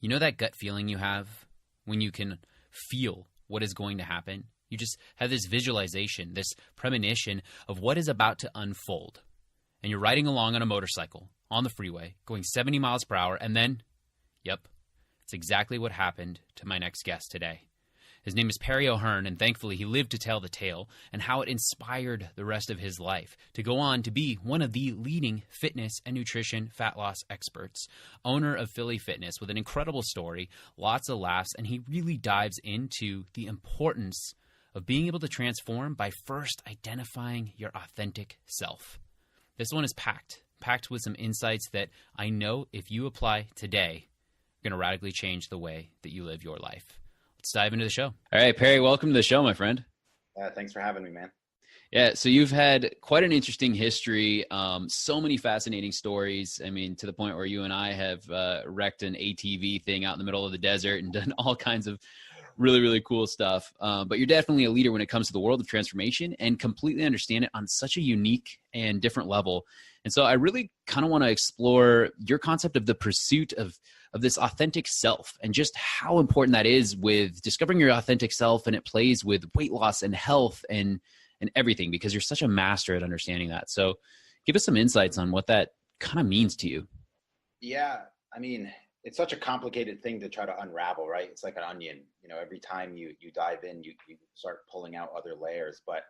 You know that gut feeling you have when you can feel what is going to happen? You just have this visualization, this premonition of what is about to unfold. And you're riding along on a motorcycle on the freeway, going 70 miles per hour, and then, yep, it's exactly what happened to my next guest today. His name is Perry O'Hearn, and thankfully he lived to tell the tale and how it inspired the rest of his life to go on to be one of the leading fitness and nutrition fat loss experts, owner of Philly Fitness with an incredible story, lots of laughs, and he really dives into the importance of being able to transform by first identifying your authentic self. This one is packed with some insights that I know if you apply today, are going to radically change the way that you live your life. Let's dive into the show. All right, Perry, welcome to the show, my friend. Thanks for having me, man. Yeah, so you've had quite an interesting history, so many fascinating stories. I mean, to the point where you and I have wrecked an ATV thing out in the middle of the desert and done all kinds of really, really cool stuff. But you're definitely a leader when it comes to the world of transformation and completely understand it on such a unique and different level. And so I really kind of want to explore your concept of the pursuit of this authentic self and just how important that is with discovering your authentic self, and it plays with weight loss and health and everything, because you're such a master at understanding that. So give us some insights on what that kind of means to you. Yeah, I mean, it's such a complicated thing to try to unravel, right? It's like an onion. You know, every time you dive in, you start pulling out other layers. But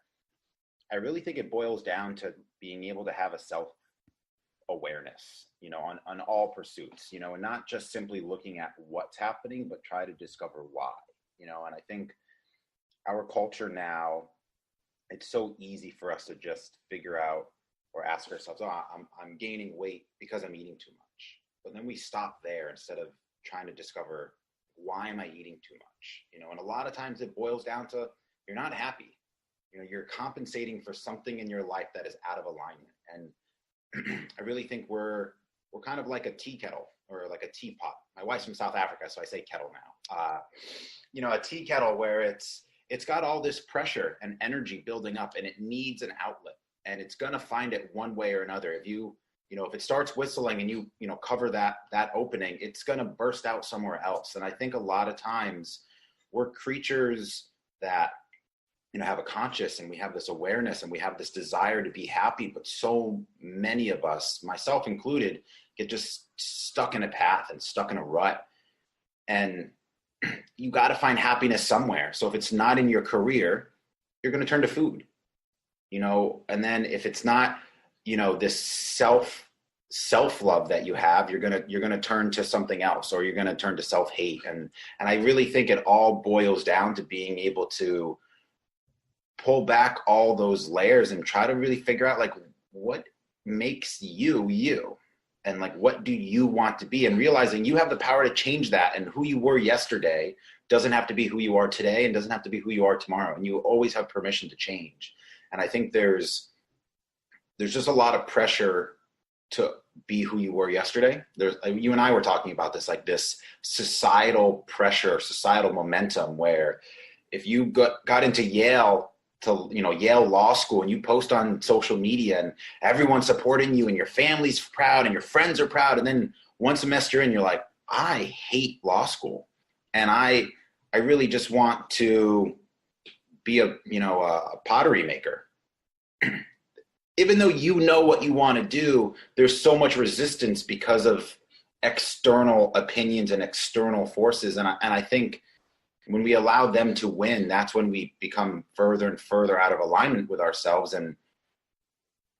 I really think it boils down to being able to have a self-awareness, you know, on all pursuits, you know, and not just simply looking at what's happening, but try to discover why, you know. And I think our culture now, it's so easy for us to just figure out or ask ourselves, oh, I'm gaining weight because I'm eating too much. But then we stop there instead of trying to discover, why am I eating too much? You know, and a lot of times it boils down to, you're not happy. You know, you're compensating for something in your life that is out of alignment. And I really think we're kind of like a tea kettle or like a teapot. My wife's from South Africa, so I say kettle now. You know, a tea kettle where it's got all this pressure and energy building up, and it needs an outlet, and it's going to find it one way or another. If it starts whistling and you cover that opening, it's going to burst out somewhere else. And I think a lot of times we're creatures that, you know, have a conscious, and we have this awareness, and we have this desire to be happy. But so many of us, myself included, get just stuck in a path and stuck in a rut. And you got to find happiness somewhere. So if it's not in your career, you're going to turn to food, you know. And then if it's not, you know, this self-love that you have, you're going to turn to something else, or you're going to turn to self-hate. And I really think it all boils down to being able to pull back all those layers and try to really figure out, like, what makes you you, and like, what do you want to be, and realizing you have the power to change that. And who you were yesterday doesn't have to be who you are today, and doesn't have to be who you are tomorrow. And you always have permission to change. And I think there's just a lot of pressure to be who you were yesterday. You and I were talking about this, like this societal pressure, societal momentum, where if you got into Yale Law School, and you post on social media and everyone's supporting you and your family's proud and your friends are proud, and then one semester in, you're like, I hate law school, and I really just want to be a pottery maker. Even though you know what you want to do, there's so much resistance because of external opinions and external forces. And I think when we allow them to win, that's when we become further and further out of alignment with ourselves. And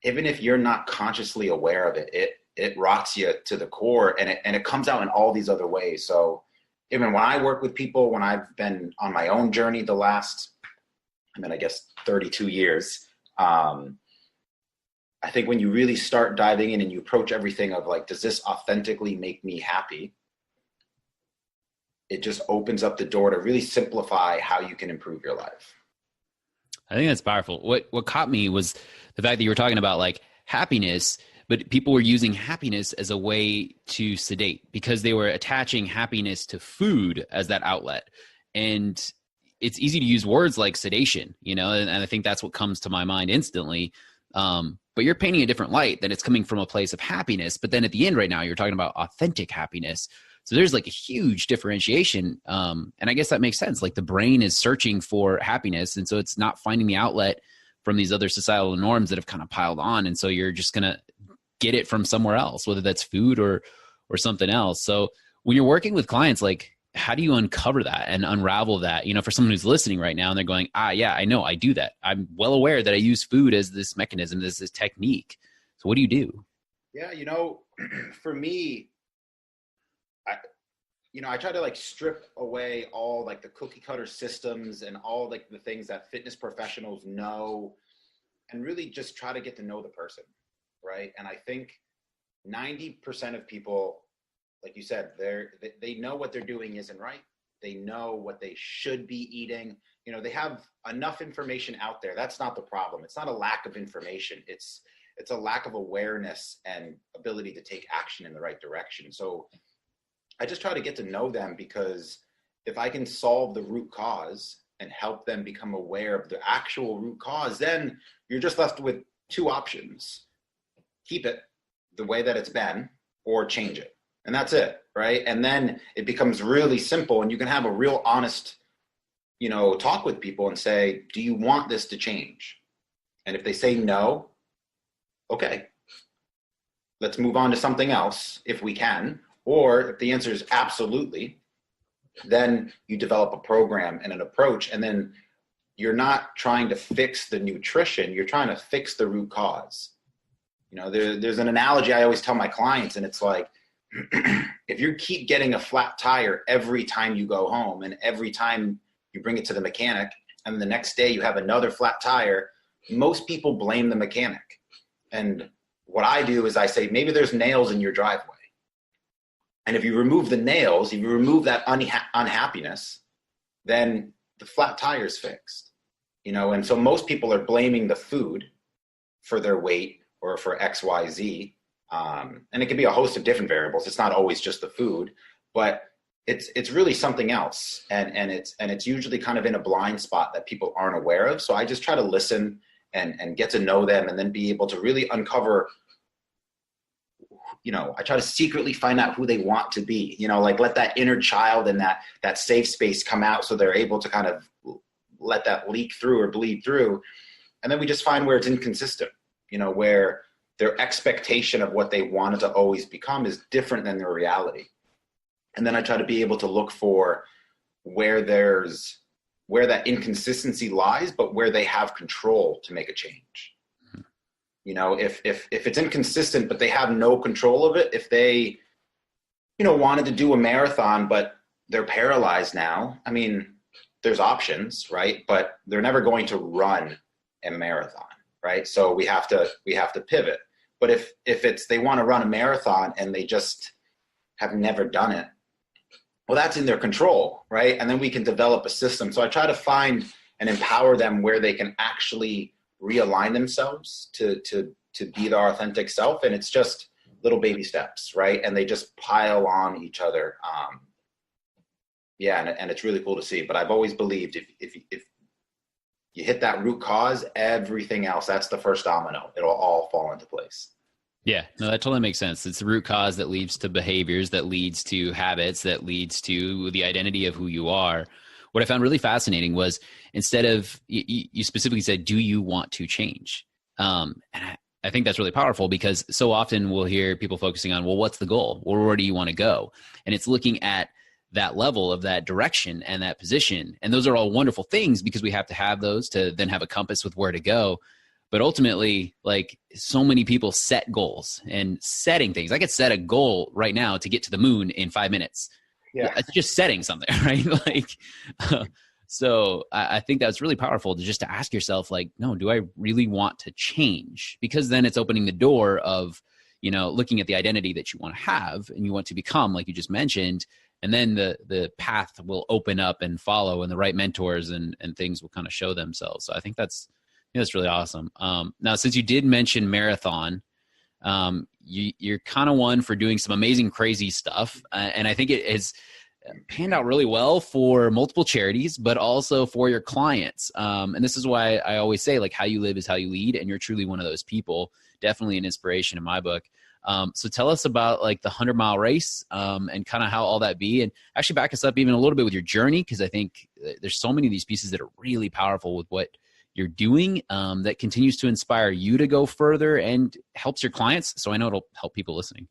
even if you're not consciously aware of it, it rots you to the core, and it comes out in all these other ways. So even when I work with people, when I've been on my own journey the last, 32 years, I think when you really start diving in and you approach everything of like, does this authentically make me happy? It just opens up the door to really simplify how you can improve your life. I think that's powerful. What caught me was the fact that you were talking about like happiness, but people were using happiness as a way to sedate because they were attaching happiness to food as that outlet. And it's easy to use words like sedation, you know, and I think that's what comes to my mind instantly. But you're painting a different light, that it's coming from a place of happiness. But then at the end right now, you're talking about authentic happiness. So there's like a huge differentiation. And I guess that makes sense. Like the brain is searching for happiness. And so it's not finding the outlet from these other societal norms that have kind of piled on. And so you're just going to get it from somewhere else, whether that's food or something else. So when you're working with clients, like how do you uncover that and unravel that, for someone who's listening right now and they're going, yeah, I know I do that. I'm well aware that I use food as this mechanism, as this technique. So what do you do? Yeah. For me, I try to like strip away all like the cookie cutter systems and all like the things that fitness professionals know, and really just try to get to know the person. Right. And I think 90% of people, like you said, they know what they're doing isn't right. They know what they should be eating. They have enough information out there. That's not the problem. It's not a lack of information. It's a lack of awareness and ability to take action in the right direction. So I just try to get to know them, because if I can solve the root cause and help them become aware of the actual root cause, then you're just left with two options: keep it the way that it's been or change it. And that's it, right? And then it becomes really simple, and you can have a real honest, talk with people and say, do you want this to change? And if they say no, okay, let's move on to something else if we can. Or if the answer is absolutely, then you develop a program and an approach, and then you're not trying to fix the nutrition, you're trying to fix the root cause. There's an analogy I always tell my clients, and it's like, if you keep getting a flat tire every time you go home and every time you bring it to the mechanic, and the next day you have another flat tire, most people blame the mechanic. And what I do is I say, maybe there's nails in your driveway. And if you remove the nails, if you remove that unhappiness, then the flat tire is fixed. And so most people are blaming the food for their weight or for X, Y, Z. And it can be a host of different variables. It's not always just the food, but it's really something else. And it's usually kind of in a blind spot that people aren't aware of. So I just try to listen and get to know them, and then be able to really uncover, I try to secretly find out who they want to be, like let that inner child and that safe space come out, so they're able to kind of let that leak through or bleed through. And then we just find where it's inconsistent, where their expectation of what they wanted to always become is different than their reality. And then I try to be able to look for where that inconsistency lies, but where they have control to make a change. If it's inconsistent, but they have no control of it, if they, wanted to do a marathon, but they're paralyzed now, I mean, there's options, right? But they're never going to run a marathon, right? So we have to pivot. But if they want to run a marathon and they just have never done it, well, that's in their control, right? And then we can develop a system. So I try to find and empower them where they can actually realign themselves to be their authentic self. And it's just little baby steps, right? And they just pile on each other. And it's really cool to see. But I've always believed if you hit that root cause, everything else, that's the first domino. It'll all fall into place. Yeah, no, that totally makes sense. It's the root cause that leads to behaviors, that leads to habits, that leads to the identity of who you are. What I found really fascinating was, instead of, you specifically said, do you want to change? And I think that's really powerful, because so often we'll hear people focusing on, well, what's the goal? Where do you want to go? And it's looking at that level of that direction and that position. And those are all wonderful things, because we have to have those to then have a compass with where to go. But ultimately, like, so many people set goals and setting things. I could set a goal right now to get to the moon in 5 minutes. Yeah, it's just setting something, right? So I think that's really powerful, to ask yourself, like, no, do I really want to change? Because then it's opening the door of, looking at the identity that you want to have and you want to become, like you just mentioned. And then the path will open up and follow, and the right mentors and things will kind of show themselves. So I think that's really awesome. Now, since you did mention marathon, you're kind of one for doing some amazing, crazy stuff. And I think it has panned out really well for multiple charities, but also for your clients. And this is why I always say, like, how you live is how you lead. And you're truly one of those people, definitely an inspiration in my book. So tell us about like the 100-mile race and kind of how all that be, and actually back us up even a little bit with your journey, because I think there's so many of these pieces that are really powerful with what you're doing that continues to inspire you to go further and helps your clients. So I know it'll help people listening.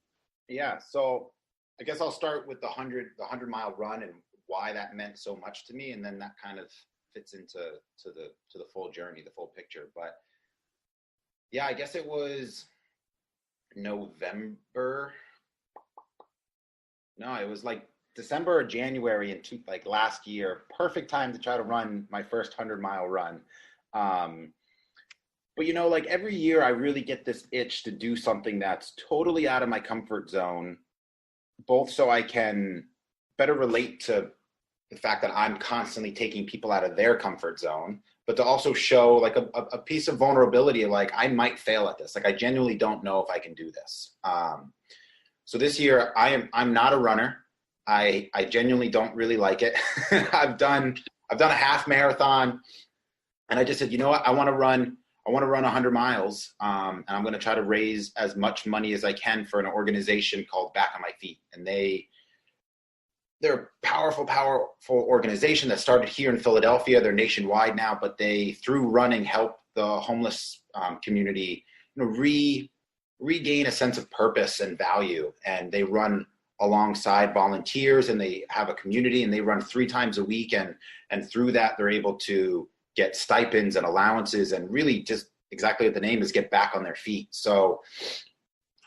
Yeah. So I guess I'll start with the 100-mile run and why that meant so much to me. And then that kind of fits into the full journey, the full picture. But yeah, I guess it was November. No, it was like December or January like last year. Perfect time to try to run my first 100-mile run. But like every year I really get this itch to do something that's totally out of my comfort zone, both so I can better relate to the fact that I'm constantly taking people out of their comfort zone, but to also show like a piece of vulnerability, like I might fail at this. Like I genuinely don't know if I can do this. So this year I'm not a runner. I genuinely don't really like it. I've done a half marathon, and I just said, you know what, I want to run 100 miles. And I'm going to try to raise as much money as I can for an organization called Back on My Feet. And they're a powerful organization that started here in Philadelphia. They're nationwide now, but they, through running, help the homeless community, regain a sense of purpose and value. And they run alongside volunteers, and they have a community, and they run 3 times a week. And through that, they're able to get stipends and allowances, and really just exactly what the name is, get back on their feet. So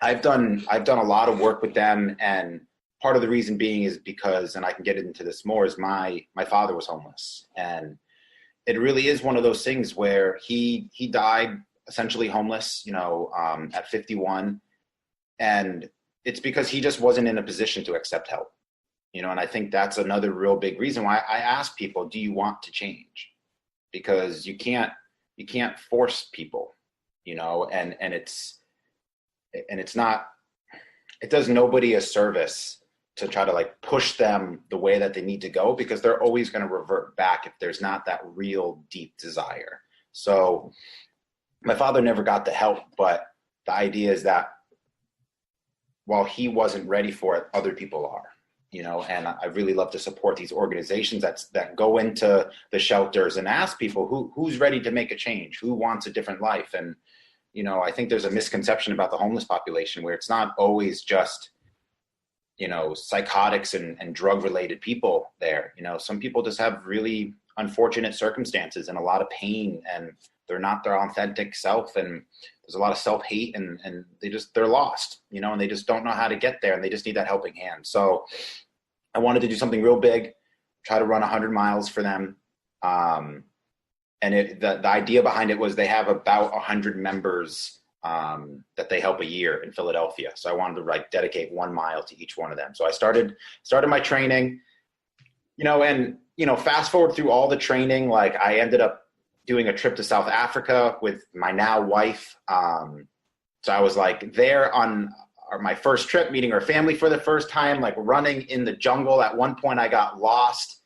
I've done a lot of work with them, and part of the reason being is because, and I can get into this more, is my father was homeless, and it really is one of those things where he died essentially homeless, at 51, and it's because he just wasn't in a position to accept help, and I think that's another real big reason why I ask people, do you want to change? Because you can't force people, and it's not, it does nobody a service to try to like push them the way that they need to go, because they're always going to revert back if there's not that real deep desire. So my father never got the help, but the idea is that while he wasn't ready for it, other people are. And I really love to support these organizations that go into the shelters and ask people who's ready to make a change, who wants a different life. And, I think there's a misconception about the homeless population where it's not always just, psychotics and drug-related people there. Some people just have really unfortunate circumstances and a lot of pain, and they're not their authentic self. And there's a lot of self-hate, and they're lost, and they just don't know how to get there, and they just need that helping hand. So I wanted to do something real big, try to run 100 miles for them. And the idea behind it was they have about 100 members that they help a year in Philadelphia. So I wanted to dedicate 1 mile to each one of them. So I started my training, and, fast forward through all the training, I ended up doing a trip to South Africa with my now wife. So I was there on my first trip, meeting our family for the first time, running in the jungle. At one point I got lost.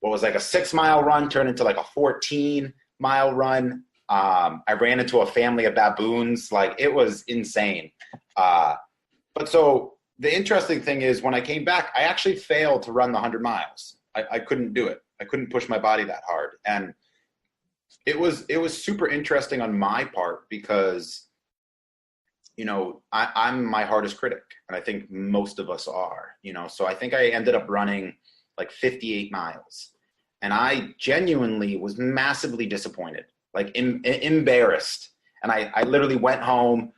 What was a 6-mile run turned into a 14-mile run. I ran into a family of baboons. It was insane. But so the interesting thing is, when I came back, I actually failed to run the 100 miles. I couldn't do it. I couldn't push my body that hard. And it was super interesting on my part, because I'm my hardest critic, and I think most of us are, so I think I ended up running 58 miles, and I genuinely was massively disappointed, embarrassed. And I literally went home,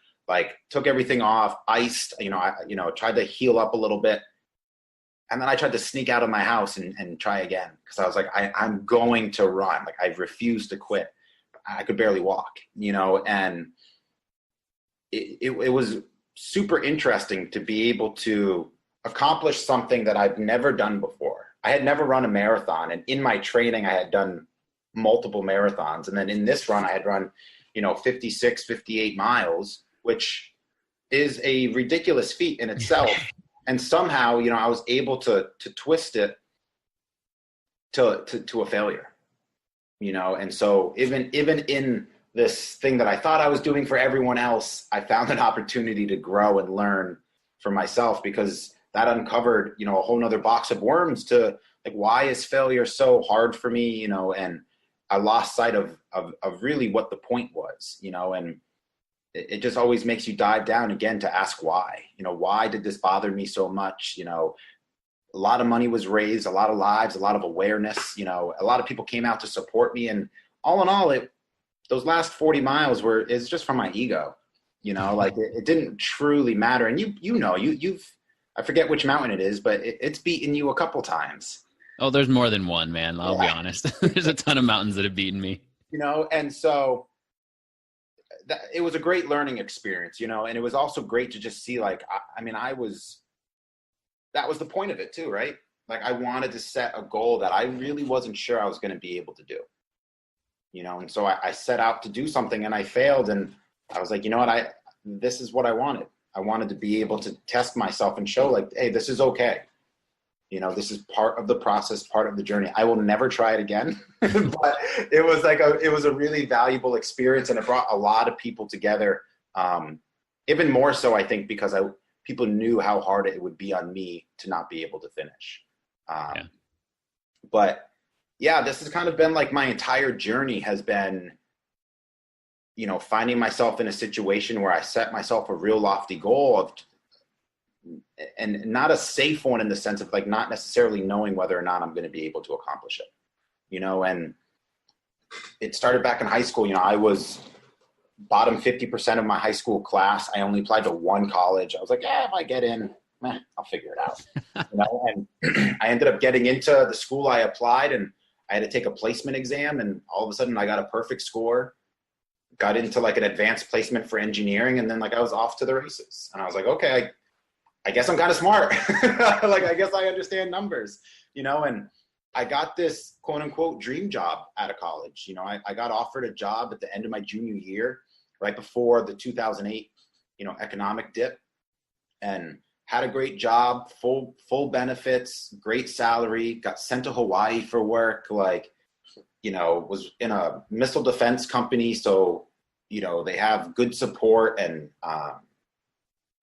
took everything off, iced, I tried to heal up a little bit. And then I tried to sneak out of my house and try again, because I was I'm going to run. I refused to quit. I could barely walk, and it was super interesting to be able to accomplish something that I've never done before. I had never run a marathon, and in my training I had done multiple marathons. And then in this run I had run, 56, 58 miles, which is a ridiculous feat in itself. And somehow, I was able to twist it to a failure, and so even in this thing that I thought I was doing for everyone else, I found an opportunity to grow and learn for myself, because that uncovered, you know, a whole nother box of worms to like, why is failure so hard for me? You know, and I lost sight of really what the point was, you know, and it just always makes you dive down again to ask why. You know, why did this bother me so much? You know, a lot of money was raised, a lot of lives, a lot of awareness, you know, a lot of people came out to support me. And all in all, those last 40 miles it's just from my ego, you know, like it didn't truly matter. And you've, I forget which mountain it is, but it's beaten you a couple times. Oh, there's more than one, man. I'll be honest. There's a ton of mountains that have beaten me. You know, and so it was a great learning experience, you know, and it was also great to just see, like, that was the point of it too, right? Like, I wanted to set a goal that I really wasn't sure I was going to be able to do, you know? And so I set out to do something and I failed. And I was like, you know what? This is what I wanted. I wanted to be able to test myself and show, like, hey, this is okay. You know, this is part of the process, part of the journey. I will never try it again, but it was a really valuable experience, and it brought a lot of people together. Even more so, I think, because people knew how hard it would be on me to not be able to finish. But yeah, this has kind of been like my entire journey has been, you know, finding myself in a situation where I set myself a real lofty goal and not a safe one, in the sense of like not necessarily knowing whether or not I'm going to be able to accomplish it, you know. And it started back in high school. You know, I was bottom 50% of my high school class. I only applied to one college. I was like, if I get in, I'll figure it out. You know, and I ended up getting into the school I applied, and I had to take a placement exam, and all of a sudden I got a perfect score, got into like an advanced placement for engineering. And then like I was off to the races, and I was like, okay, I guess I'm kind of smart. Like, I guess I understand numbers, you know. And I got this quote unquote dream job out of college. You know, I got offered a job at the end of my junior year, right before the 2008, you know, economic dip, and had a great job, full benefits, great salary, got sent to Hawaii for work, like, you know, was in a missile defense company. So, you know, they have good support and,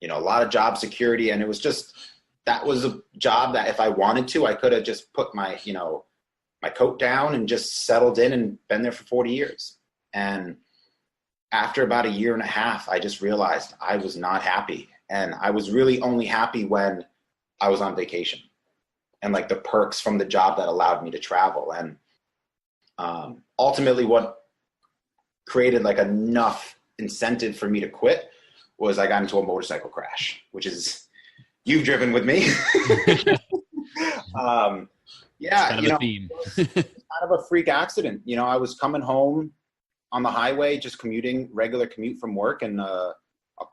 you know, a lot of job security. And it was just, that was a job that if I wanted to, I could have just put my, you know, my coat down and just settled in and been there for 40 years. And after about a year and a half, I just realized I was not happy. And I was really only happy when I was on vacation and like the perks from the job that allowed me to travel. And ultimately what created like enough incentive for me to quit was I got into a motorcycle crash, which is, you've driven with me. Yeah, kind of you know, theme. It was kind of a freak accident. You know, I was coming home on the highway, just commuting, regular commute from work, and a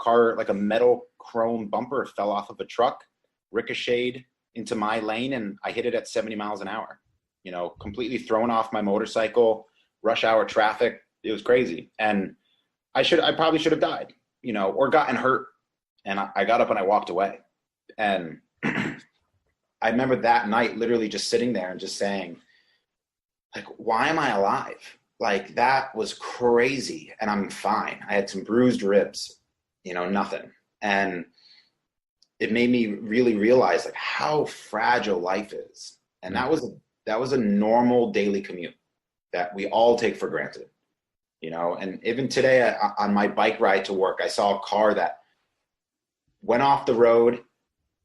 car, like a metal chrome bumper, fell off of a truck, ricocheted into my lane, and I hit it at 70 miles an hour. You know, completely thrown off my motorcycle, rush hour traffic. It was crazy. And I probably should have died, you know, or gotten hurt. And I got up and I walked away. And I remember that night literally just sitting there and just saying, like, why am I alive? Like, that was crazy. And I'm fine. I had some bruised ribs, you know, nothing. And it made me really realize like how fragile life is. And that was a normal daily commute that we all take for granted, you know. And even today on my bike ride to work, I saw a car that went off the road,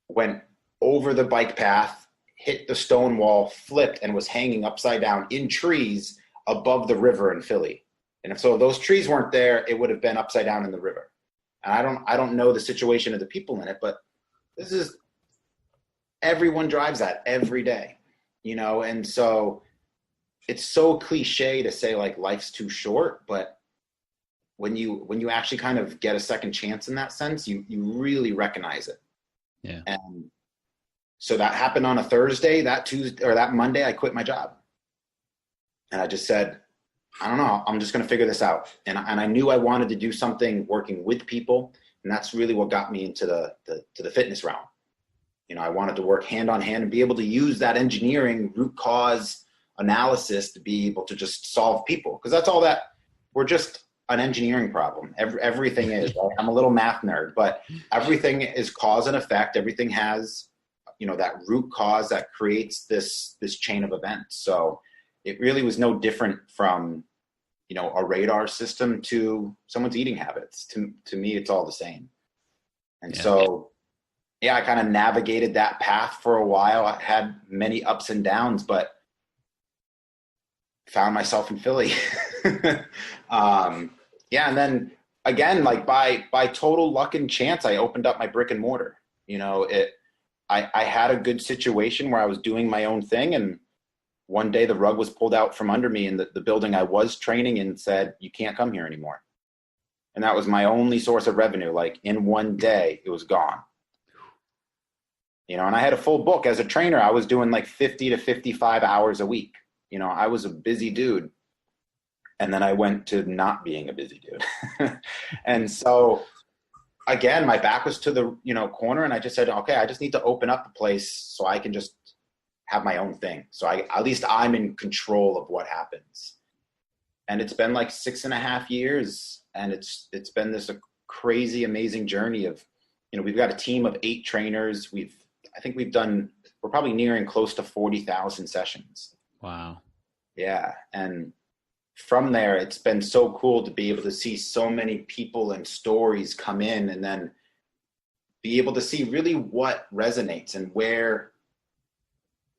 went over the bike path, hit the stone wall, flipped, and was hanging upside down in trees above the river in Philly. And if so, those trees weren't there, it would have been upside down in the river. And I don't know the situation of the people in it, but this is, everyone drives that every day, you know. And so it's so cliche to say like life's too short, but when you actually kind of get a second chance in that sense, you really recognize it. Yeah. And so that happened on a Thursday. That Tuesday or that Monday, I quit my job. And I just said, I don't know, I'm just going to figure this out. And I knew I wanted to do something working with people. And that's really what got me into the fitness realm. You know, I wanted to work hand on hand and be able to use that engineering root cause analysis to be able to just solve people. Because that's all that we're just an engineering problem. Everything is, right? I'm a little math nerd, but everything is cause and effect. Everything has, that root cause that creates this chain of events. So it really was no different from, a radar system to someone's eating habits. To me, it's all the same. And so, I kind of navigated that path for a while. I had many ups and downs, but found myself in Philly. And then again, like by total luck and chance, I opened up my brick and mortar. I had a good situation where I was doing my own thing, and one day the rug was pulled out from under me, and the building I was training in said, "You can't come here anymore." And that was my only source of revenue. Like in one day, it was gone. And I had a full book as a trainer. I was doing like 50 to 55 hours a week. I was a busy dude. And then I went to not being a busy dude. And so again, my back was to the, corner, and I just said, okay, I just need to open up the place so I can just have my own thing. So at least I'm in control of what happens. And it's been like 6.5 years, and it's been this crazy, amazing journey of, we've got a team of 8 trainers. We're probably nearing close to 40,000 sessions. Wow. Yeah. And from there, it's been so cool to be able to see so many people and stories come in, and then be able to see really what resonates and where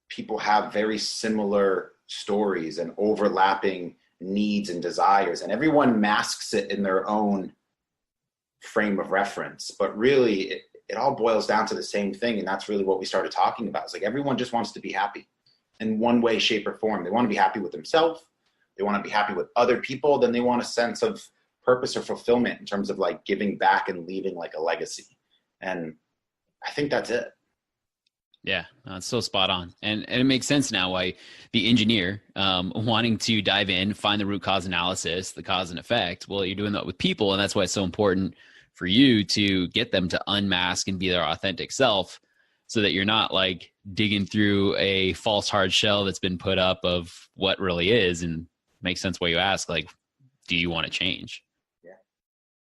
people have very similar stories and overlapping needs and desires. And everyone masks it in their own frame of reference. But really, it all boils down to the same thing. And that's really what we started talking about. It's like everyone just wants to be happy in one way, shape, or form. They want to be happy with themselves. They want to be happy with other people. Then they want a sense of purpose or fulfillment in terms of like giving back and leaving like a legacy. And I think that's it. Yeah, it's so spot on. And it makes sense now why the engineer wanting to dive in, find the root cause analysis, the cause and effect. Well, you're doing that with people. And that's why it's so important for you to get them to unmask and be their authentic self, so that you're not like digging through a false hard shell that's been put up of what really is. And makes sense why you ask, like, do you want to change?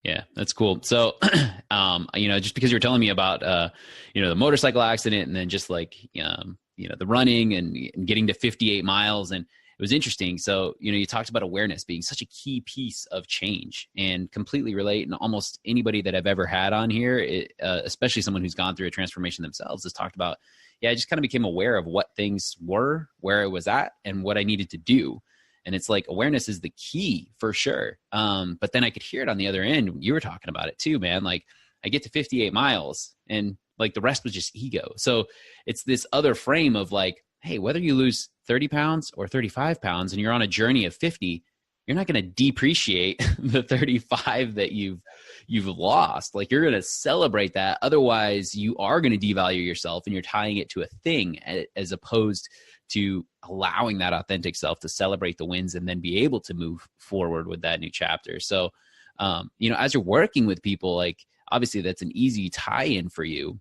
Yeah, that's cool. So, just because you were telling me about, the motorcycle accident, and then just like, the running and getting to 58 miles, and it was interesting. So, you talked about awareness being such a key piece of change, and completely relate. And almost anybody that I've ever had on here, especially someone who's gone through a transformation themselves, has talked about, I just kind of became aware of what things were, where I was at, and what I needed to do. And it's like awareness is the key for sure. But then I could hear it on the other end. You were talking about it too, man. Like I get to 58 miles and like the rest was just ego. So it's this other frame of like, hey, whether you lose 30 pounds or 35 pounds and you're on a journey of 50, you're not going to depreciate the 35 that you've lost. Like you're going to celebrate that. Otherwise you are going to devalue yourself, and you're tying it to a thing as opposed to allowing that authentic self to celebrate the wins and then be able to move forward with that new chapter. So, as you're working with people, like obviously that's an easy tie-in for you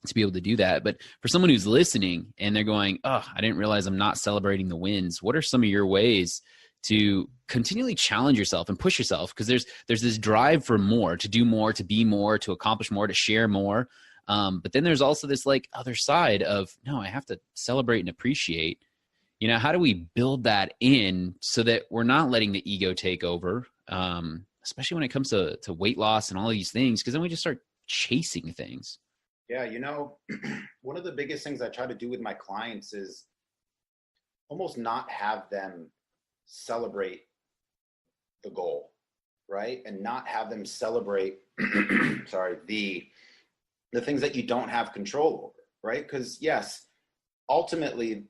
to be able to do that. But for someone who's listening and they're going, oh, I didn't realize I'm not celebrating the wins. What are some of your ways to continually challenge yourself and push yourself? Because there's this drive for more, to do more, to be more, to accomplish more, to share more. But then there's also this like other side of, no, I have to celebrate and appreciate. How do we build that in so that we're not letting the ego take over, especially when it comes to weight loss and all of these things, because then we just start chasing things. Yeah, one of the biggest things I try to do with my clients is almost not have them celebrate the goal, right? And not have them celebrate, the things that you don't have control over, right? Because yes, ultimately,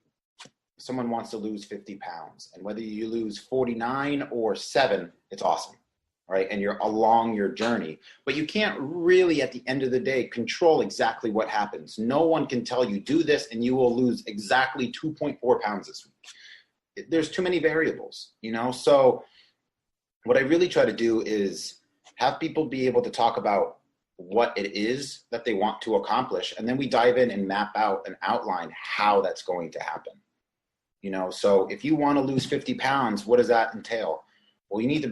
someone wants to lose 50 pounds, and whether you lose 49 or 7, it's awesome, right? And you're along your journey, but you can't really, at the end of the day, control exactly what happens. No one can tell you do this and you will lose exactly 2.4 pounds this week. There's too many variables, So what I really try to do is have people be able to talk about what it is that they want to accomplish. And then we dive in and map out and outline how that's going to happen. So if you want to lose 50 pounds, what does that entail? Well, you need to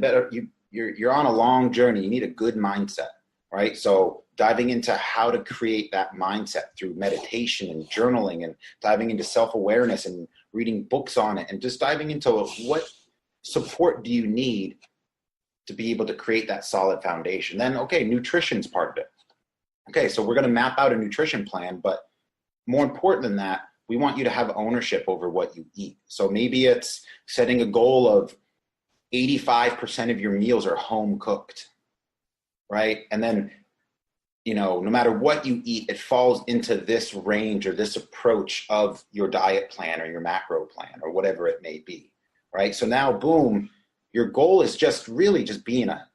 you're on a long journey. You need a good mindset, right? So diving into how to create that mindset through meditation and journaling, and diving into self-awareness and reading books on it, and just diving into what support do you need to be able to create that solid foundation. Then, okay, nutrition's part of it. Okay, so we're going to map out a nutrition plan, but more important than that, we want you to have ownership over what you eat. So maybe it's setting a goal of 85% of your meals are home cooked, right? And then, no matter what you eat, it falls into this range or this approach of your diet plan or your macro plan or whatever it may be, right? So now, boom, your goal is just really just being a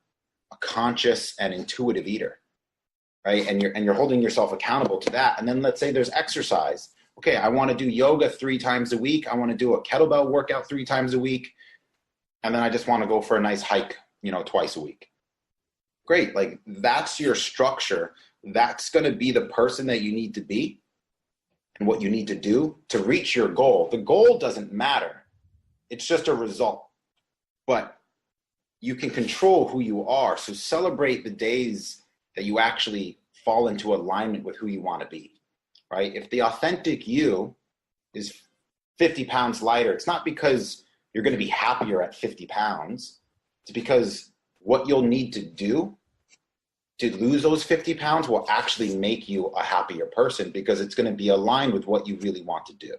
conscious and intuitive eater, right? And you're holding yourself accountable to that. And then let's say there's exercise. Okay, I want to do yoga 3 times a week. I want to do a kettlebell workout 3 times a week. And then I just want to go for a nice hike, twice a week. Great. Like, that's your structure. That's going to be the person that you need to be and what you need to do to reach your goal. The goal doesn't matter. It's just a result. But you can control who you are. So celebrate the days that you actually fall into alignment with who you want to be, right? If the authentic you is 50 pounds lighter, it's not because you're going to be happier at 50 pounds. It's because what you'll need to do to lose those 50 pounds will actually make you a happier person, because it's going to be aligned with what you really want to do,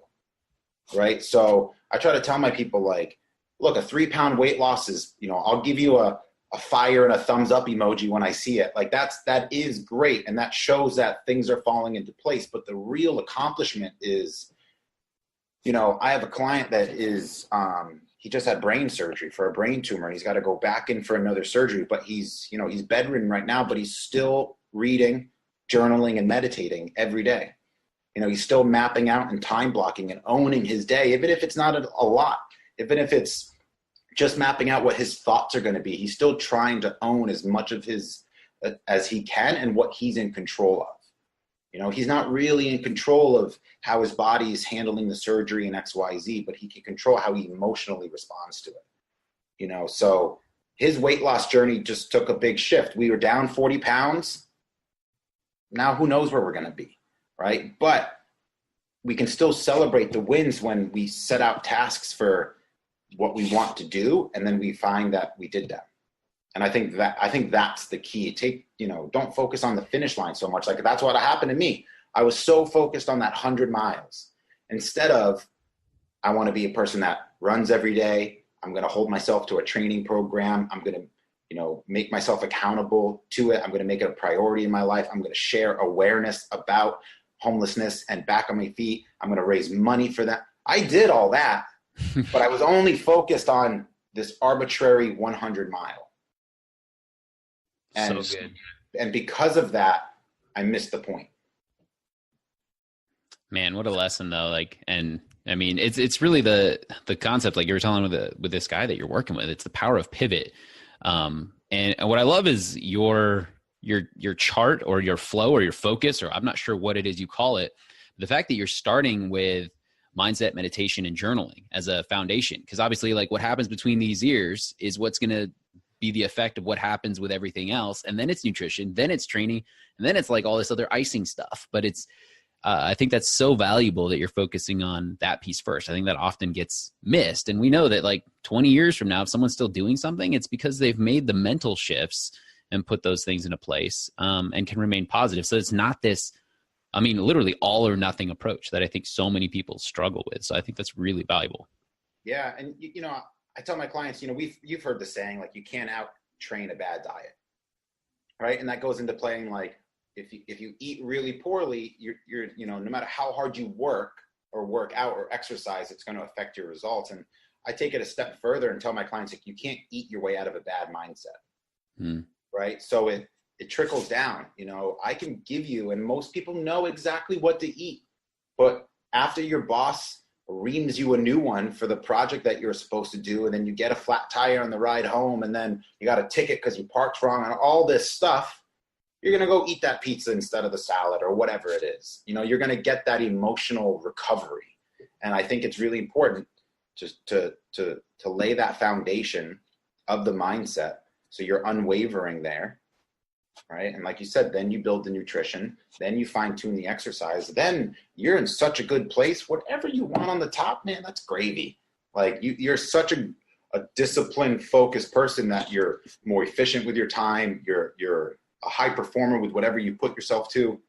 right? So I try to tell my people, like, look, a 3-pound weight loss is, I'll give you a fire and a thumbs up emoji when I see it. Like, that is great. And that shows that things are falling into place. But the real accomplishment is, I have a client that is, he just had brain surgery for a brain tumor, and he's got to go back in for another surgery, but he's bedridden right now, but he's still reading, journaling, and meditating every day. He's still mapping out and time blocking and owning his day, even if it's not a lot. Even if it's just mapping out what his thoughts are going to be, he's still trying to own as much of his as he can and what he's in control of. He's not really in control of how his body is handling the surgery and XYZ, but he can control how he emotionally responds to it. So his weight loss journey just took a big shift. We were down 40 pounds. Now who knows where we're going to be, right? But we can still celebrate the wins when we set out tasks for what we want to do, and then we find that we did that. And I think that's the key. Don't focus on the finish line so much. Like, that's what happened to me. I was so focused on that 100 miles instead of, I want to be a person that runs every day. I'm going to hold myself to a training program. I'm going to, make myself accountable to it. I'm going to make it a priority in my life. I'm going to share awareness about homelessness and back on my feet. I'm going to raise money for that. I did all that, but I was only focused on this arbitrary 100 mile. And, so good. And because of that, I missed the point. Man, what a lesson though. Like, and I mean, it's really the concept, like you were telling with this guy that you're working with, it's the power of pivot. And what I love is your chart or your flow or your focus, or I'm not sure what it is you call it. The fact that you're starting with mindset, meditation, and journaling as a foundation, because obviously, like, what happens between these years is what's going to be the effect of what happens with everything else. And then it's nutrition, then it's training, and then it's like all this other icing stuff. But it's, I think that's so valuable that you're focusing on that piece first. I think that often gets missed. And we know that, like, 20 years from now, if someone's still doing something, it's because they've made the mental shifts and put those things into place, and can remain positive. So it's not this, I mean, literally all or nothing approach that I think so many people struggle with. So I think that's really valuable. Yeah. And, I tell my clients, you've heard the saying, like, you can't out train a bad diet, right? And that goes into playing, like, if you eat really poorly, you're no matter how hard you work or work out or exercise, it's going to affect your results. And I take it a step further and tell my clients, like, you can't eat your way out of a bad mindset, right? So it trickles down. I can give you, and most people know exactly what to eat, but after your boss reams you a new one for the project that you're supposed to do, and then you get a flat tire on the ride home, and then you got a ticket because you parked wrong, and all this stuff, you're going to go eat that pizza instead of the salad or whatever it is. You're going to get that emotional recovery. And I think it's really important just to lay that foundation of the mindset So you're unwavering there, right? And like you said, then you build the nutrition, then you fine tune the exercise, then you're in such a good place. Whatever you want on the top, man, that's gravy. Like you're such a disciplined, focused person that you're more efficient with your time. You're a high performer with whatever you put yourself to,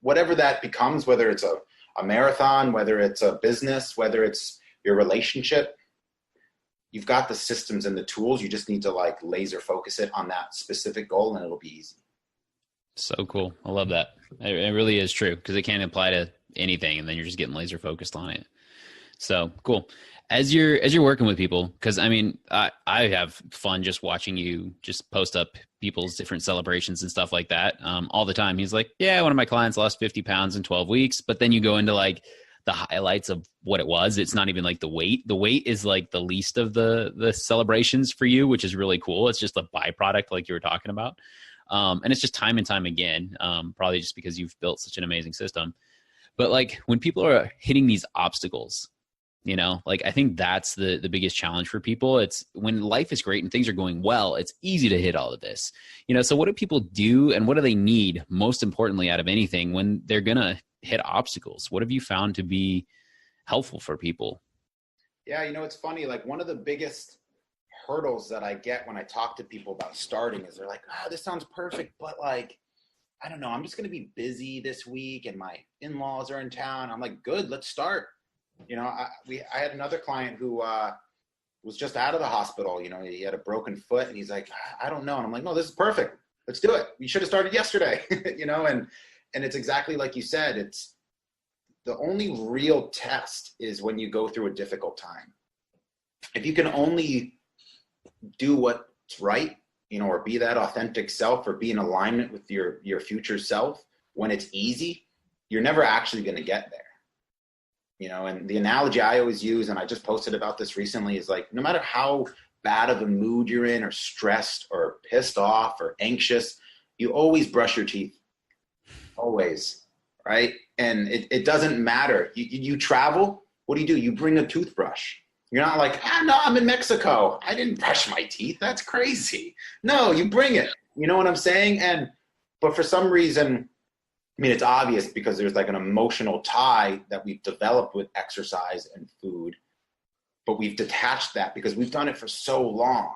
whatever that becomes, whether it's a marathon, whether it's a business, whether it's your relationship. You've got the systems and the tools. You just need to like laser focus it on that specific goal and it'll be easy. So cool. I love that. It really is true because it can apply to anything and then you're just getting laser focused on it. So cool. As you're working with people, because I mean, I have fun just watching you just post up people's different celebrations and stuff like that all the time. He's like, yeah, one of my clients lost 50 pounds in 12 weeks. But then you go into like the highlights of what it was. It's not even like the weight. The weight is like the least of the celebrations for you, which is really cool. It's just a byproduct like you were talking about. And it's just time and time again, probably just because you've built such an amazing system. But like when people are hitting these obstacles, you know, like I think that's the biggest challenge for people. It's when life is great and things are going well, it's easy to hit all of this, you know. So what do people do and what do they need most importantly out of anything when they're going to hit obstacles? What have you found to be helpful for people? Yeah, you know, it's funny. Like one of the biggest hurdles that I get when I talk to people about starting is they're like, oh, this sounds perfect, but like, I don't know, I'm just going to be busy this week and my in-laws are in town. I'm like, good, let's start. You know, I had another client who was just out of the hospital. You know, he had a broken foot and he's like, I don't know. And I'm like, no, this is perfect. Let's do it. We should have started yesterday, you know, and it's exactly like you said. It's the only real test is when you go through a difficult time. If you can only do what's right, you know, or be that authentic self or be in alignment with your future self when it's easy, you're never actually going to get there. You know, and the analogy I always use, and I just posted about this recently, is like, no matter how bad of a mood you're in or stressed or pissed off or anxious, you always brush your teeth. Always. Right. And it doesn't matter. You travel. What do? You bring a toothbrush. You're not like, no, I'm in Mexico. I didn't brush my teeth. That's crazy. No, you bring it. You know what I'm saying? But for some reason, I mean, it's obvious because there's like an emotional tie that we've developed with exercise and food, but we've detached that because we've done it for so long.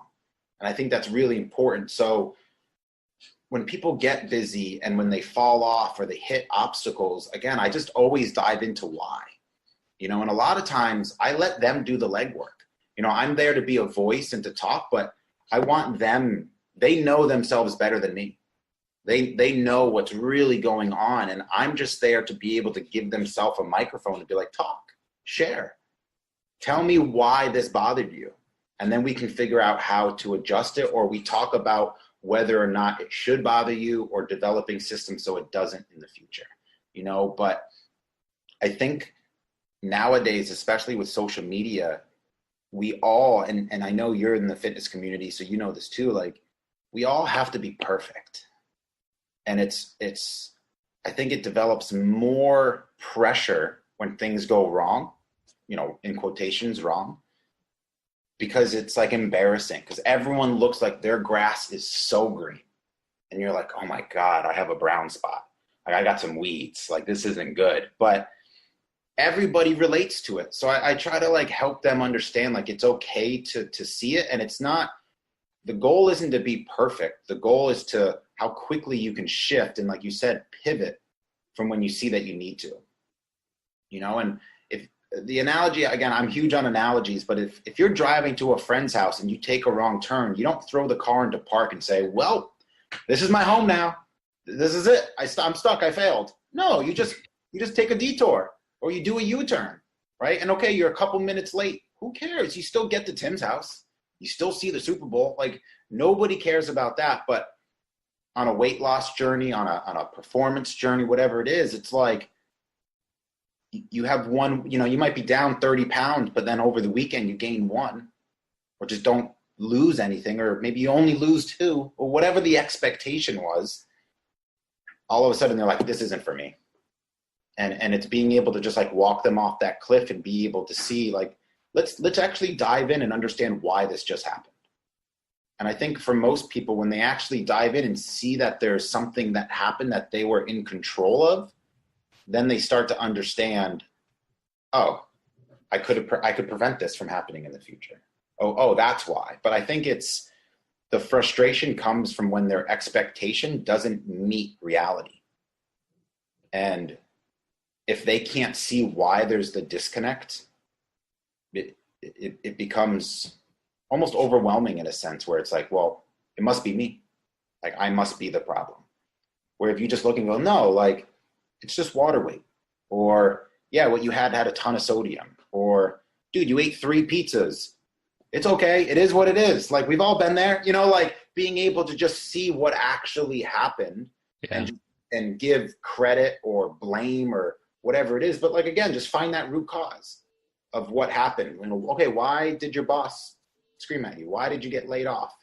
And I think that's really important. So when people get busy and when they fall off or they hit obstacles, again, I just always dive into why, you know, and a lot of times I let them do the legwork. You know, I'm there to be a voice and to talk, but I want them, they know themselves better than me. They know what's really going on. And I'm just there to be able to give themselves a microphone and be like, talk, share, tell me why this bothered you. And then we can figure out how to adjust it, or we talk about whether or not it should bother you or developing systems so it doesn't in the future, you know. But I think nowadays, especially with social media, we all, and I know you're in the fitness community, so you know this too, like we all have to be perfect. And I think it develops more pressure when things go wrong, you know, in quotations, wrong, because it's like embarrassing because everyone looks like their grass is so green. And you're like, oh my God, I have a brown spot. Like I got some weeds, like this isn't good, but everybody relates to it. So I try to like help them understand, like, it's okay to see it. And it's not, the goal isn't to be perfect. The goal is to how quickly you can shift and, like you said, pivot from when you see that you need to, you know. And if the analogy, again, I'm huge on analogies, but if you're driving to a friend's house and you take a wrong turn, you don't throw the car into park and say, well, this is my home now. This is it. I'm stuck. I failed. No, you just take a detour or you do a U-turn, right? And okay, you're a couple minutes late. Who cares? You still get to Tim's house. You still see the Super Bowl. Like nobody cares about that. But on a weight loss journey, on a performance journey, whatever it is, it's like you have one, you know, you might be down 30 pounds, but then over the weekend you gain 1, or just don't lose anything, or maybe you only lose 2, or whatever the expectation was. All of a sudden they're like, this isn't for me. And it's being able to just like walk them off that cliff and be able to see, like, let's actually dive in and understand why this just happened. And I think for most people, when they actually dive in and see that there's something that happened that they were in control of, then they start to understand, oh, I could prevent this from happening in the future. Oh, that's why. But I think the frustration comes from when their expectation doesn't meet reality. And if they can't see why there's the disconnect, it becomes almost overwhelming in a sense where it's like, well, it must be me. Like, I must be the problem. Where if you just look and go, no, like, it's just water weight. Or, yeah, what you had a ton of sodium. Or, dude, you ate 3 pizzas. It's okay. It is what it is. Like, we've all been there, like being able to just see what actually happened and give credit or blame or whatever it is. But like, again, just find that root cause of what happened. Okay, why did your boss scream at you? Why did you get laid off?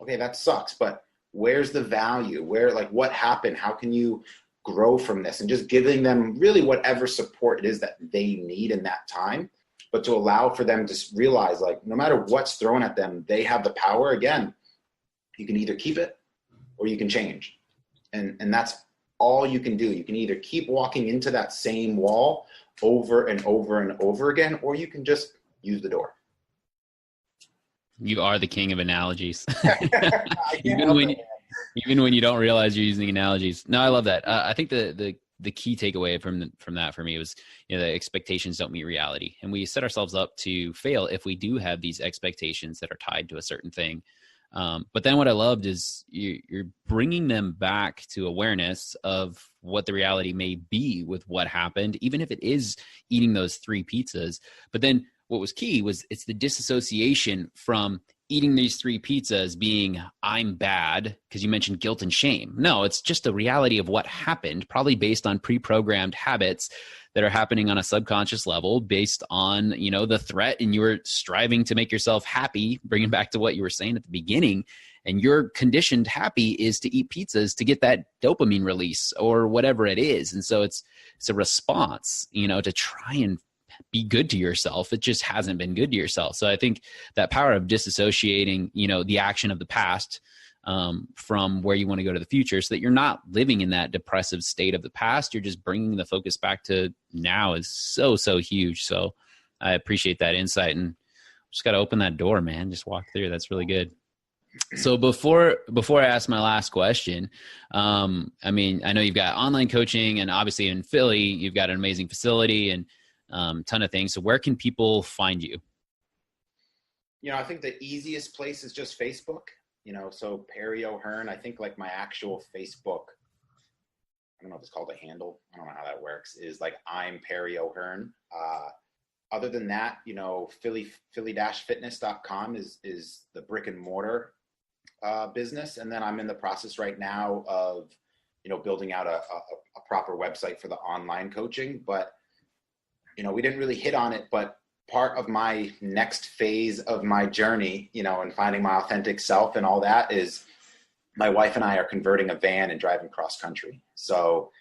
Okay, that sucks. But where's the value? What happened? How can you grow from this? And just giving them really whatever support it is that they need in that time. But to allow for them to realize, like, no matter what's thrown at them, they have the power. Again, you can either keep it or you can change. And that's all you can do. You can either keep walking into that same wall over and over and over again, or you can just use the door. You are the king of analogies. Even when you don't realize you're using analogies. No, I love that. I think the key takeaway from that for me was, the expectations don't meet reality. And we set ourselves up to fail if we do have these expectations that are tied to a certain thing. But then what I loved is you're bringing them back to awareness of what the reality may be with what happened, even if it is eating those 3 pizzas. But then what was key was it's the disassociation from eating these 3 pizzas being I'm bad, because you mentioned guilt and shame. No, it's just the reality of what happened, probably based on pre-programmed habits that are happening on a subconscious level based on, the threat, and you were striving to make yourself happy, bringing back to what you were saying at the beginning. And your conditioned happy is to eat pizzas to get that dopamine release or whatever it is. And so it's a response, to try and be good to yourself. It just hasn't been good to yourself. So I think that power of disassociating, the action of the past from where you want to go to the future, so that you're not living in that depressive state of the past. You're just bringing the focus back to now is so, so huge. So I appreciate that insight, and just got to open that door, man. Just walk through. That's really good. So before I ask my last question, I know you've got online coaching, and obviously in Philly, you've got an amazing facility and ton of things. So where can people find you? I think the easiest place is just Facebook, so Perry O'Hearn. I think like my actual Facebook, I don't know if it's called a handle, I don't know how that works, is like I'm Perry O'Hearn. Other than that, philly-fitness.com is the brick and mortar business. And then I'm in the process right now of, building out a proper website for the online coaching. But we didn't really hit on it, but part of my next phase of my journey, and finding my authentic self and all that, is my wife and I are converting a van and driving cross country. So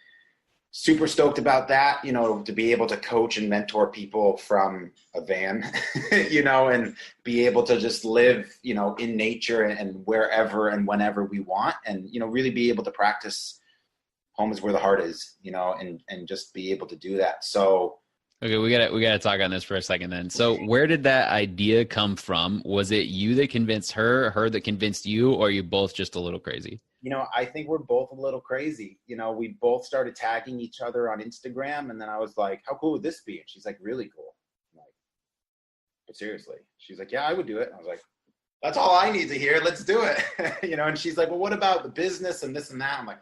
super stoked about that, to be able to coach and mentor people from a van, and be able to just live, in nature and wherever and whenever we want, and, really be able to practice home is where the heart is, and just be able to do that. So okay, we gotta talk on this for a second then. So where did that idea come from? Was it you that convinced her that convinced you, or are you both just a little crazy? I think we're both a little crazy. We both started tagging each other on Instagram, and then I was like, how cool would this be? And she's like, really cool. I'm like, but seriously. She's like, yeah, I would do it. And I was like, that's all I need to hear. Let's do it. And she's like, well, what about the business and this and that? I'm like,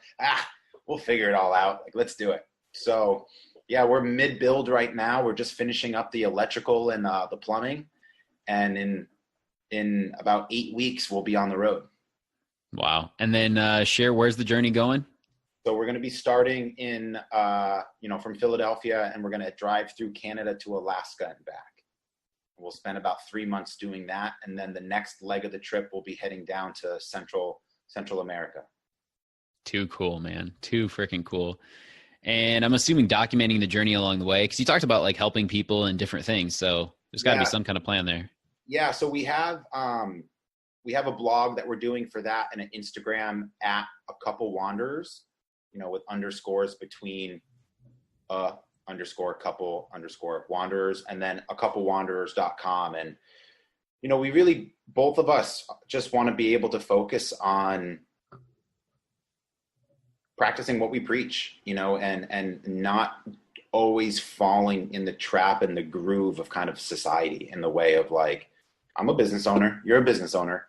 we'll figure it all out. Like, let's do it. So yeah, we're mid-build right now. We're just finishing up the electrical and the plumbing. And in about 8 weeks, we'll be on the road. Wow. And then share, where's the journey going? So we're going to be starting in, from Philadelphia, and we're going to drive through Canada to Alaska and back. We'll spend about 3 months doing that. And then the next leg of the trip, we'll be heading down to Central America. Too cool, man. Too freaking cool. And I'm assuming documenting the journey along the way, because you talked about like helping people and different things. So there's got to be some kind of plan there. Yeah. So we have we have a blog that we're doing for that, and an Instagram at A Couple Wanderers, you know, with underscores between underscore couple underscore wanderers, and then acouplewanderers.com. And, you know, we really, both of us just want to be able to focus on practicing what we preach, you know, and not always falling in the trap and the groove of kind of society, in the way of like, I'm a business owner, you're a business owner.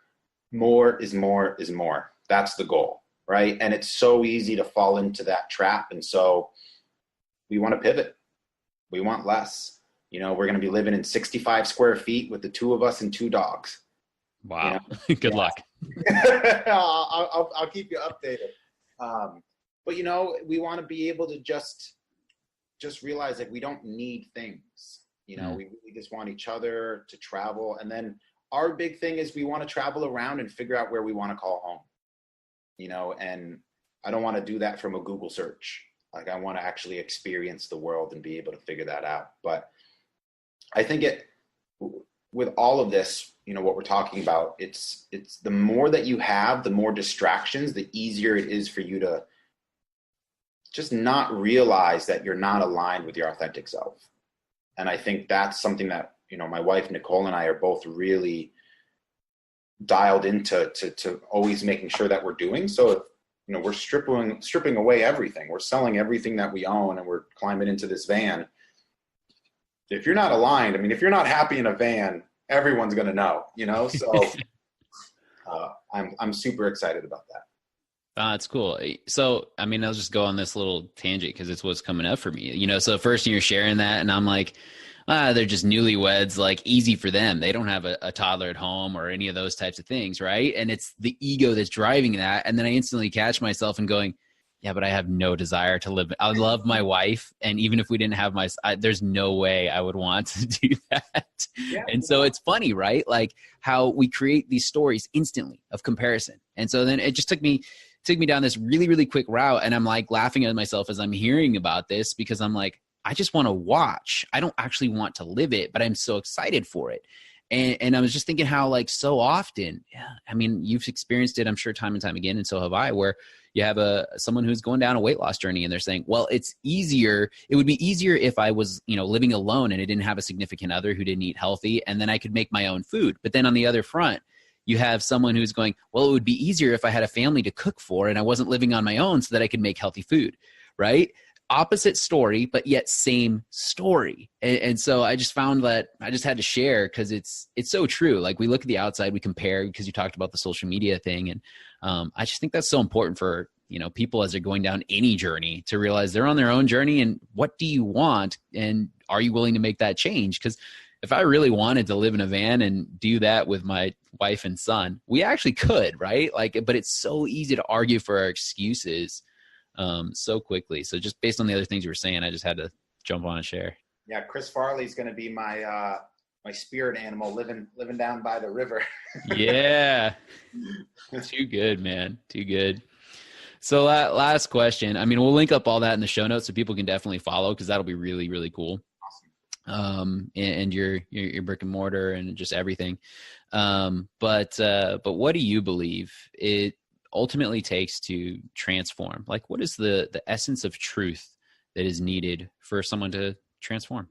More is more is more. That's the goal, right? And it's so easy to fall into that trap. And so we want to pivot. We want less. You know, we're going to be living in 65 square feet with the two of us and 2 dogs. Wow. You know? Good luck. I'll keep you updated. But, you know, we want to be able to just realize like we don't need things. You know, we just want each other to travel. And then our big thing is we want to travel around and figure out where we want to call home. You know, and I don't want to do that from a Google search. Like, I want to actually experience the world and be able to figure that out. But I think with all of this, you know, what we're talking about, it's the more that you have, the more distractions, the easier it is for you to just not realize that you're not aligned with your authentic self. And I think that's something that, you know, my wife, Nicole, and I are both really dialed into to always making sure that we're doing. So, you know, we're stripping away everything. We're selling everything that we own, and we're climbing into this van. If you're not aligned, I mean, if you're not happy in a van, everyone's going to know, you know? So I'm super excited about that. It's cool. So, I mean, I'll just go on this little tangent because it's what's coming up for me, you know? So first you're sharing that, and I'm like, they're just newlyweds, like easy for them. They don't have a toddler at home or any of those types of things. Right. And it's the ego that's driving that. And then I instantly catch myself and going, yeah, but I have no desire to live. I love my wife. And even if we didn't have there's no way I would want to do that. Yeah. And so it's funny, right? Like how we create these stories instantly of comparison. And so then it just took me down this really, really quick route. And I'm like laughing at myself as I'm hearing about this, because I'm like, I just want to watch. I don't actually want to live it, but I'm so excited for it. And I was just thinking how, like, so often, I mean, you've experienced it, I'm sure, time and time again, and so have I, where you have someone who's going down a weight loss journey, and they're saying, well, it would be easier if I was, you know, living alone and I didn't have a significant other who didn't eat healthy, and then I could make my own food. But then on the other front, you have someone who's going, well, it would be easier if I had a family to cook for and I wasn't living on my own so that I could make healthy food, right? Opposite story, but yet same story. And so I just found that I just had to share, because it's so true. Like, we look at the outside, we compare, because you talked about the social media thing. And I just think that's so important for, you know, people as they're going down any journey to realize they're on their own journey. And what do you want? And are you willing to make that change? Because if I really wanted to live in a van and do that with my wife and son, we actually could, right? Like, but it's so easy to argue for our excuses so quickly. So just based on the other things you were saying, I just had to jump on and share. Yeah, Chris Farley's going to be my my spirit animal living down by the river. Yeah. Too good, man. Too good. So last question. I mean, we'll link up all that in the show notes so people can definitely follow, because that'll be really, really cool. Awesome. And your brick and mortar and just everything. But what do you believe it ultimately takes to transform? Like, what is the essence of truth that is needed for someone to transform?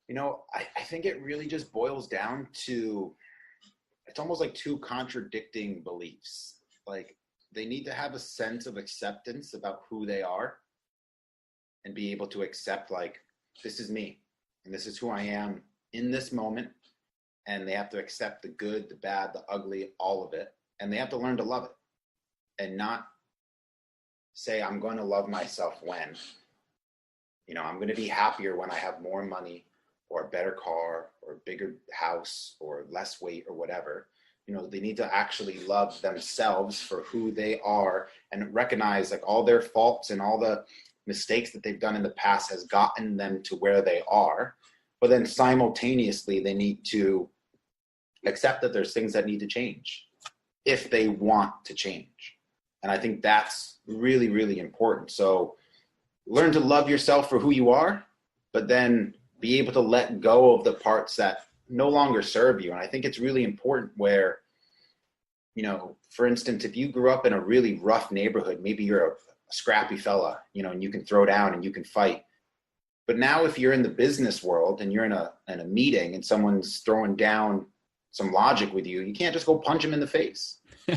You know, I think it really just boils down to, it's almost like 2 contradicting beliefs. Like, they need to have a sense of acceptance about who they are and be able to accept, like, this is me and this is who I am in this moment. And they have to accept the good, the bad, the ugly, all of it. And they have to learn to love it and not say, I'm going to love myself when, you know, I'm going to be happier when I have more money or a better car or a bigger house or less weight or whatever. You know, they need to actually love themselves for who they are and recognize, like, all their faults and all the mistakes that they've done in the past has gotten them to where they are. But then simultaneously, they need to accept that there's things that need to change if they want to change. And I think that's really, really important. So learn to love yourself for who you are, but then be able to let go of the parts that no longer serve you. And I think it's really important where, you know, for instance, if you grew up in a really rough neighborhood, maybe you're a scrappy fella, you know, and you can throw down and you can fight. But now if you're in the business world and you're in a meeting and someone's throwing down some logic with you, you can't just go punch them in the face. You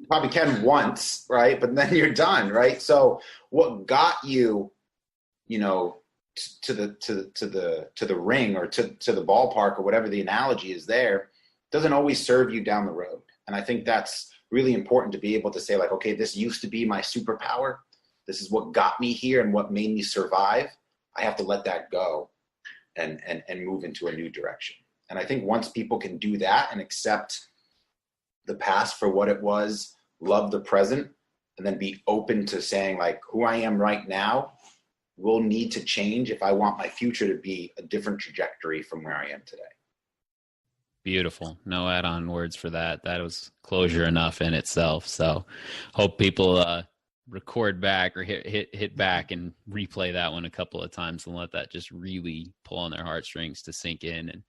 probably can once, right? But then you're done, right? So what got you, you know, to the ring or to the ballpark or whatever the analogy is there, doesn't always serve you down the road. And I think that's really important to be able to say, like, okay, this used to be my superpower. This is what got me here and what made me survive. I have to let that go and move into a new direction. And I think once people can do that and accept the past for what it was, love the present, and then be open to saying, like, who I am right now will need to change if I want my future to be a different trajectory from where I am today. Beautiful. No add-on words for that. That was closure enough in itself. So hope people record back or hit back and replay that one a couple of times and let that just really pull on their heartstrings to sink in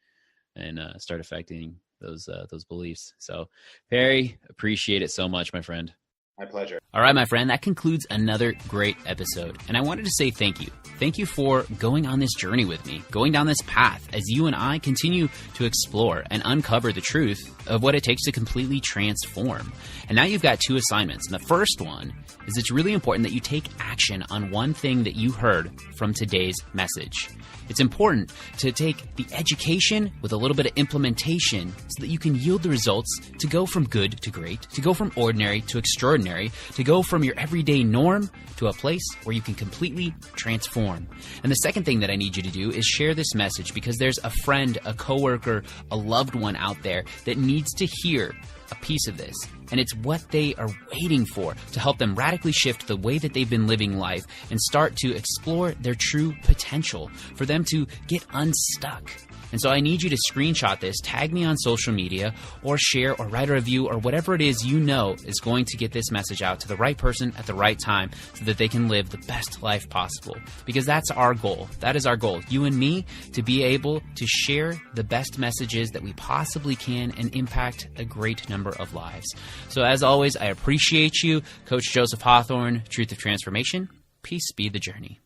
and start affecting those beliefs. So Perry, appreciate it so much, my friend. My pleasure. All right, my friend, that concludes another great episode. And I wanted to say thank you. Thank you for going on this journey with me, going down this path as you and I continue to explore and uncover the truth of what it takes to completely transform. And now you've got two assignments. And the first one is it's really important that you take action on one thing that you heard from today's message. It's important to take the education with a little bit of implementation so that you can yield the results to go from good to great, to go from ordinary to extraordinary, to go from your everyday norm to a place where you can completely transform. And the second thing that I need you to do is share this message because there's a friend, a coworker, a loved one out there that needs to hear a piece of this. And it's what they are waiting for to help them radically shift the way that they've been living life and start to explore their true potential, for them to get unstuck. And so I need you to screenshot this, tag me on social media, or share or write a review or whatever it is you know is going to get this message out to the right person at the right time so that they can live the best life possible. Because that's our goal. That is our goal. You and me, to be able to share the best messages that we possibly can and impact a great number of lives. So as always, I appreciate you. Coach Joseph Hawthorne, Truth of Transformation. Peace be the journey.